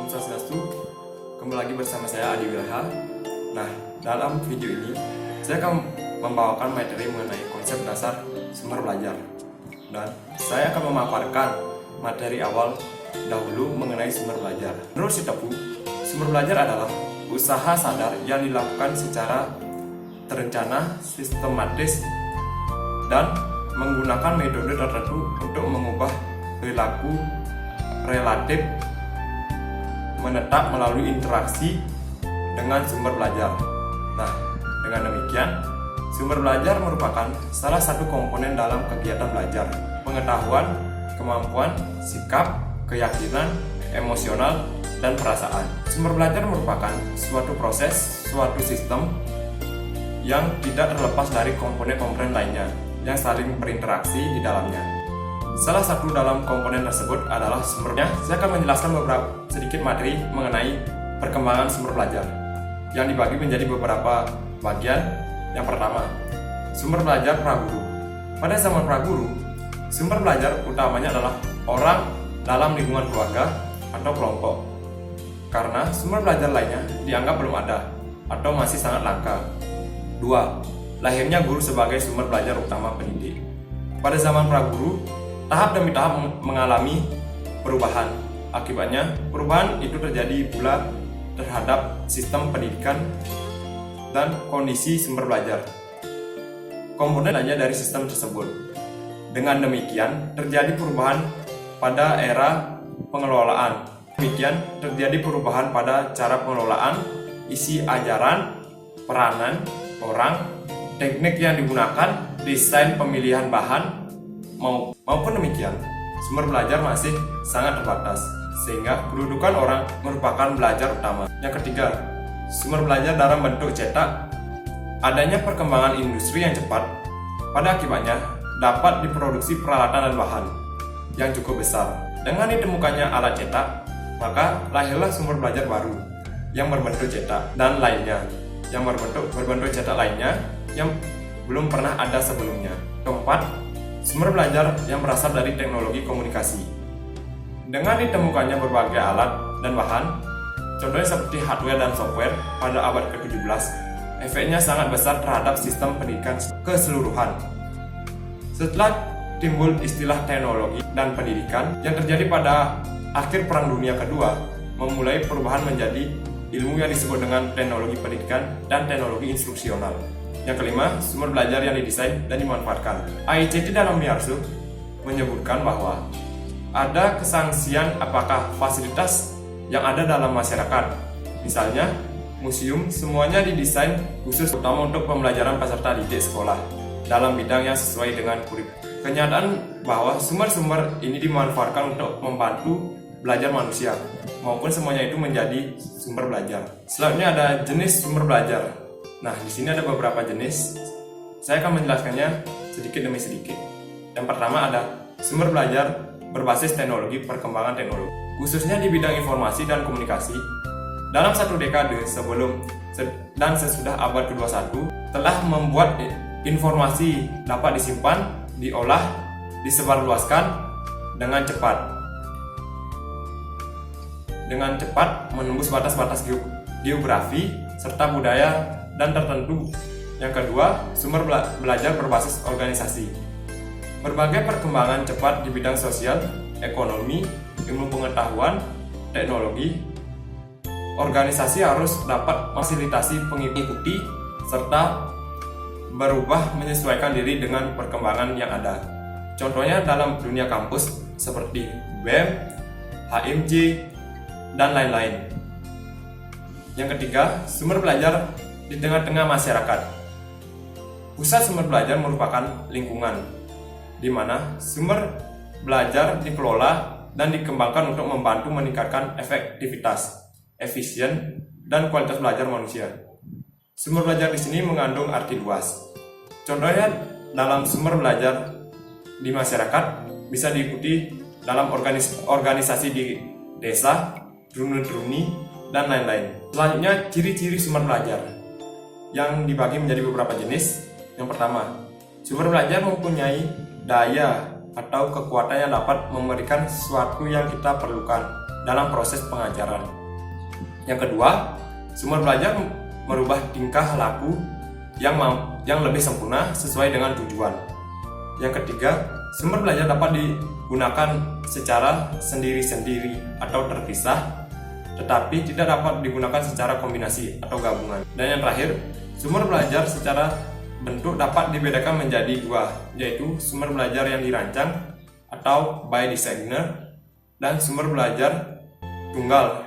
Om Swastiastu. Kembali lagi bersama saya Adi Wilha. Nah, dalam video ini saya akan membawakan materi mengenai konsep dasar sumber belajar. Dan saya akan memaparkan materi awal dahulu mengenai sumber belajar. Menurut Sitepu, sumber belajar adalah usaha sadar yang dilakukan secara terencana, sistematis, dan menggunakan metode tertentu untuk mengubah perilaku relatif menetap melalui interaksi dengan sumber belajar. Nah, dengan demikian, sumber belajar merupakan salah satu komponen dalam kegiatan belajar. Pengetahuan, kemampuan, sikap, keyakinan, emosional, dan perasaan. Sumber belajar merupakan suatu proses, suatu sistem yang tidak terlepas dari komponen-komponen lainnya yang saling berinteraksi di dalamnya. Salah satu dalam komponen tersebut adalah sumbernya. Saya akan menjelaskan beberapa sedikit materi mengenai perkembangan sumber belajar yang dibagi menjadi beberapa bagian. Yang pertama, sumber belajar praguru. Pada zaman praguru, sumber belajar utamanya adalah orang dalam lingkungan keluarga atau kelompok, karena sumber belajar lainnya dianggap belum ada atau masih sangat langka. 2. Lahirnya guru sebagai sumber belajar utama pendidik. Pada zaman praguru, tahap demi tahap mengalami perubahan. Akibatnya, perubahan itu terjadi pula terhadap sistem pendidikan dan kondisi sumber belajar komponen lainnya dari sistem tersebut. Dengan demikian, terjadi perubahan pada era pengelolaan. Demikian, terjadi perubahan pada cara pengelolaan, isi ajaran, peranan orang, teknik yang digunakan, desain pemilihan bahan, maupun demikian, sumber belajar masih sangat terbatas, sehingga kedudukan orang merupakan belajar utama. Yang ketiga, sumber belajar dalam bentuk cetak. Adanya perkembangan industri yang cepat, pada akibatnya dapat diproduksi peralatan dan bahan yang cukup besar. Dengan ditemukannya alat cetak, maka lahirlah sumber belajar baru yang berbentuk cetak dan lainnya, yang berbentuk cetak lainnya yang belum pernah ada sebelumnya. Keempat, sumber belajar yang berasal dari teknologi komunikasi. Dengan ditemukannya berbagai alat dan bahan, contohnya seperti hardware dan software pada abad ke-17, efeknya sangat besar terhadap sistem pendidikan keseluruhan. Setelah timbul istilah teknologi dan pendidikan yang terjadi pada akhir Perang Dunia Kedua, memulai perubahan menjadi ilmu yang disebut dengan teknologi pendidikan dan teknologi instruksional. Yang kelima, sumber belajar yang didesain dan dimanfaatkan. AICT dalam Miarsu menyebutkan bahwa ada kesangsian apakah fasilitas yang ada dalam masyarakat, misalnya museum, semuanya didesain khusus utama untuk pembelajaran peserta didik sekolah dalam bidang yang sesuai dengan kurikulum. Kenyataan bahwa sumber-sumber ini dimanfaatkan untuk membantu belajar manusia, maupun semuanya itu menjadi sumber belajar. Selanjutnya ada jenis sumber belajar. Nah, di sini ada beberapa jenis. Saya akan menjelaskannya sedikit demi sedikit. Yang pertama ada sumber belajar berbasis teknologi, perkembangan teknologi, khususnya di bidang informasi dan komunikasi. Dalam satu dekade sebelum dan sesudah abad ke-21 telah membuat informasi dapat disimpan, diolah, disebarluaskan dengan cepat. Dengan cepat menembus batas-batas geografi serta budaya dan tertentu. Yang kedua, sumber belajar berbasis organisasi. Berbagai perkembangan cepat di bidang sosial, ekonomi, ilmu pengetahuan, teknologi, organisasi harus dapat memfasilitasi pengikuti serta berubah menyesuaikan diri dengan perkembangan yang ada. Contohnya dalam dunia kampus seperti BEM, HMJ, dan lain-lain. Yang ketiga, sumber belajar di tengah-tengah masyarakat. Pusat sumber belajar merupakan lingkungan di mana sumber belajar dikelola dan dikembangkan untuk membantu meningkatkan efektivitas, efisien, dan kualitas belajar manusia. Sumber belajar di sini mengandung arti luas. Contohnya dalam sumber belajar di masyarakat bisa diikuti dalam organisasi di desa, druni, dan lain-lain. Selanjutnya, ciri-ciri sumber belajar yang dibagi menjadi beberapa jenis. Yang pertama, sumber belajar mempunyai daya atau kekuatan yang dapat memberikan sesuatu yang kita perlukan dalam proses pengajaran. Yang kedua, sumber belajar merubah tingkah laku yang lebih sempurna sesuai dengan tujuan. Yang ketiga, sumber belajar dapat digunakan secara sendiri-sendiri atau terpisah, tetapi tidak dapat digunakan secara kombinasi atau gabungan. Dan yang terakhir, sumber belajar secara bentuk dapat dibedakan menjadi dua, yaitu sumber belajar yang dirancang atau by designer dan sumber belajar tunggal